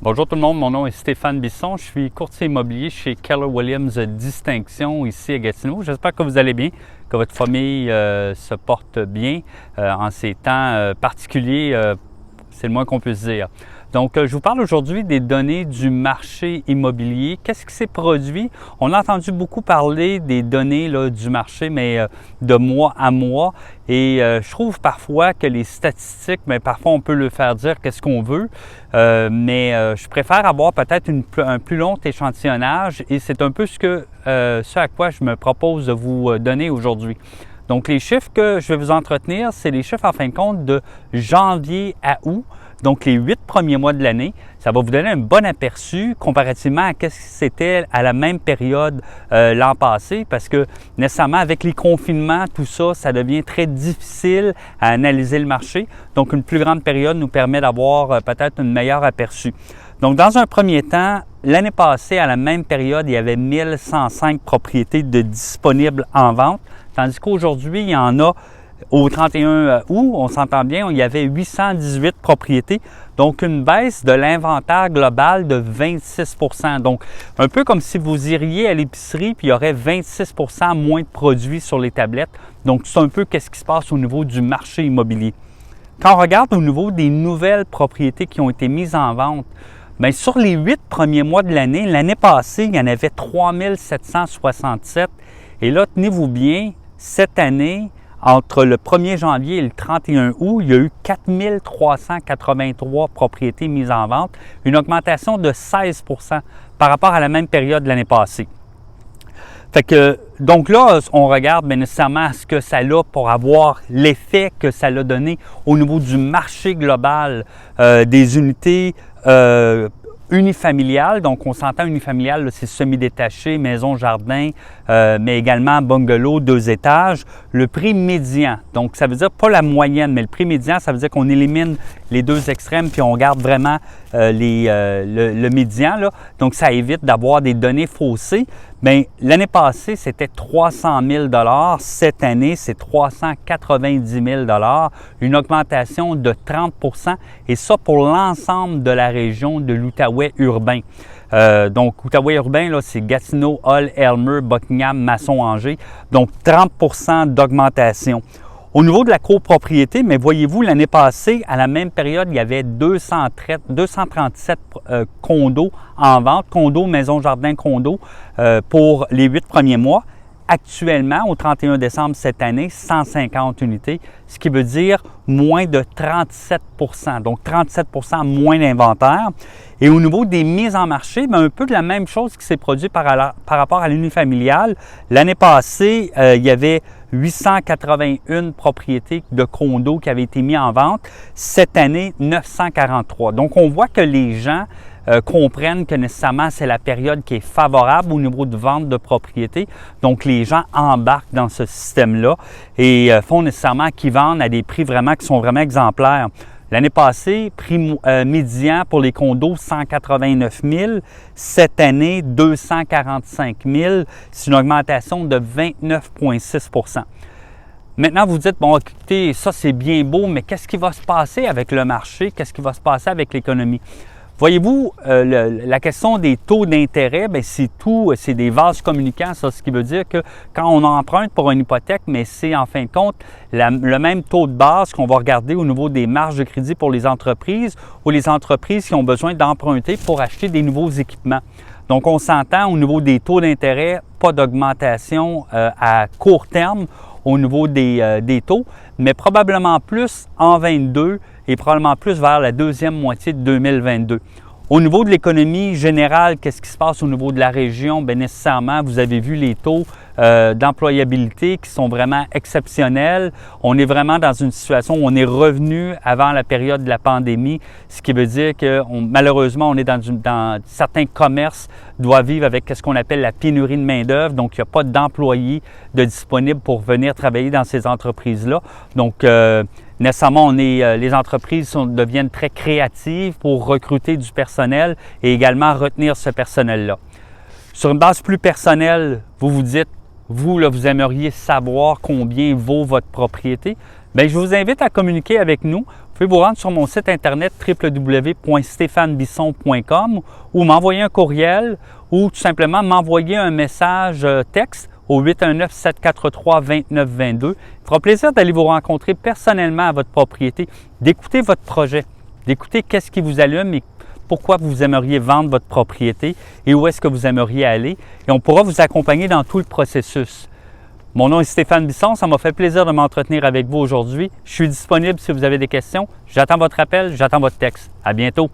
Bonjour tout le monde, mon nom est Stéphane Bisson, je suis courtier immobilier chez Keller Williams Distinction ici à Gatineau. J'espère que vous allez bien, que votre famille se porte bien en ces temps particuliers, c'est le moins qu'on puisse dire. Donc, je vous parle aujourd'hui des données du marché immobilier. Qu'est-ce qui s'est produit? On a entendu beaucoup parler des données là, du marché, mais de mois à mois. Et je trouve parfois que les statistiques, mais parfois on peut le faire dire qu'est-ce qu'on veut. Mais je préfère avoir peut-être un plus long échantillonnage et c'est un peu ce à quoi je me propose de vous donner aujourd'hui. Donc, les chiffres que je vais vous entretenir, c'est les chiffres en fin de compte de janvier à août. Donc, les 8 premiers mois de l'année, ça va vous donner un bon aperçu comparativement à ce que c'était à la même période l'an passé parce que nécessairement avec les confinements, tout ça, ça devient très difficile à analyser le marché. Donc, une plus grande période nous permet d'avoir peut-être un meilleur aperçu. Donc, dans un premier temps, l'année passée, à la même période, il y avait 1105 propriétés de disponibles en vente, tandis qu'aujourd'hui, il y en a au 31 août, on s'entend bien, il y avait 818 propriétés, donc une baisse de l'inventaire global de 26 %. Donc, un peu comme si vous iriez à l'épicerie puis il y aurait 26 % moins de produits sur les tablettes. Donc, c'est un peu qu'est-ce qui se passe au niveau du marché immobilier. Quand on regarde au niveau des nouvelles propriétés qui ont été mises en vente, bien, sur les 8 premiers mois de l'année passée, il y en avait 3767. Et là, tenez-vous bien, cette année, entre le 1er janvier et le 31 août, il y a eu 4383 propriétés mises en vente, une augmentation de 16 % par rapport à la même période de l'année passée. Fait que, donc là, on regarde bien nécessairement ce que ça a pour avoir l'effet que ça a donné au niveau du marché global des unités unifamiliales. Donc, on s'entend unifamilial, c'est semi-détaché, maison, jardin, mais également bungalow, 2 étages. Le prix médian, donc ça veut dire pas la moyenne, mais le prix médian, ça veut dire qu'on élimine les deux extrêmes puis on garde vraiment le médian. Là. Donc, ça évite d'avoir des données faussées. Bien, l'année passée, c'était 300 000 $. Cette année, c'est 390 000 $. Une augmentation de 30 % et ça pour l'ensemble de la région de l'Outaouais urbain. Donc, Outaouais urbain, là, c'est Gatineau, Hull, Elmer, Buckingham, Masson-Angers. Donc, 30 % d'augmentation. Au niveau de la copropriété, mais voyez-vous, l'année passée, à la même période, il y avait 237 condos en vente, condos, maison, jardin, condos, pour les 8 premiers mois. Actuellement, au 31 décembre cette année, 150 unités, ce qui veut dire moins de 37 %, donc 37 % moins d'inventaire. Et au niveau des mises en marché, bien, un peu de la même chose qui s'est produit par rapport à l'unifamilial. L'année passée, il y avait 881 propriétés de condos qui avaient été mis en vente. Cette année, 943. Donc, on voit que les gens comprennent que nécessairement c'est la période qui est favorable au niveau de vente de propriétés. Donc, les gens embarquent dans ce système-là et font nécessairement qu'ils vendent à des prix vraiment qui sont vraiment exemplaires. L'année passée, prix médian pour les condos, 189 000. Cette année, 245 000. C'est une augmentation de 29,6 %. Maintenant, vous dites, bon, écoutez, ça c'est bien beau, mais qu'est-ce qui va se passer avec le marché? Qu'est-ce qui va se passer avec l'économie? Voyez-vous, la question des taux d'intérêt, bien, c'est des vases communicants, ça, ce qui veut dire que quand on emprunte pour une hypothèque, mais c'est en fin de compte le même taux de base qu'on va regarder au niveau des marges de crédit pour les entreprises ou les entreprises qui ont besoin d'emprunter pour acheter des nouveaux équipements. Donc, on s'entend au niveau des taux d'intérêt, pas d'augmentation à court terme au niveau des taux, mais probablement plus en 2022 et probablement plus vers la deuxième moitié de 2022. Au niveau de l'économie générale, qu'est-ce qui se passe au niveau de la région? Bien, nécessairement, vous avez vu les taux d'employabilité qui sont vraiment exceptionnels. On est vraiment dans une situation où on est revenu avant la période de la pandémie, ce qui veut dire que malheureusement, on est dans certains commerces doivent vivre avec ce qu'on appelle la pénurie de main-d'œuvre. Donc, il n'y a pas d'employés disponibles pour venir travailler dans ces entreprises-là. Donc, nécessairement, les entreprises deviennent très créatives pour recruter du personnel et également retenir ce personnel-là. Sur une base plus personnelle, vous vous dites, vous, là, vous aimeriez savoir combien vaut votre propriété. Bien, je vous invite à communiquer avec nous. Vous pouvez vous rendre sur mon site internet www.stéphanebisson.com ou m'envoyer un courriel ou tout simplement m'envoyer un message texte au 819-743-2922. Il fera plaisir d'aller vous rencontrer personnellement à votre propriété, d'écouter votre projet, d'écouter qu'est-ce qui vous allume et pourquoi vous aimeriez vendre votre propriété et où est-ce que vous aimeriez aller. Et on pourra vous accompagner dans tout le processus. Mon nom est Stéphane Bisson, ça m'a fait plaisir de m'entretenir avec vous aujourd'hui. Je suis disponible si vous avez des questions. J'attends votre appel, j'attends votre texte. À bientôt.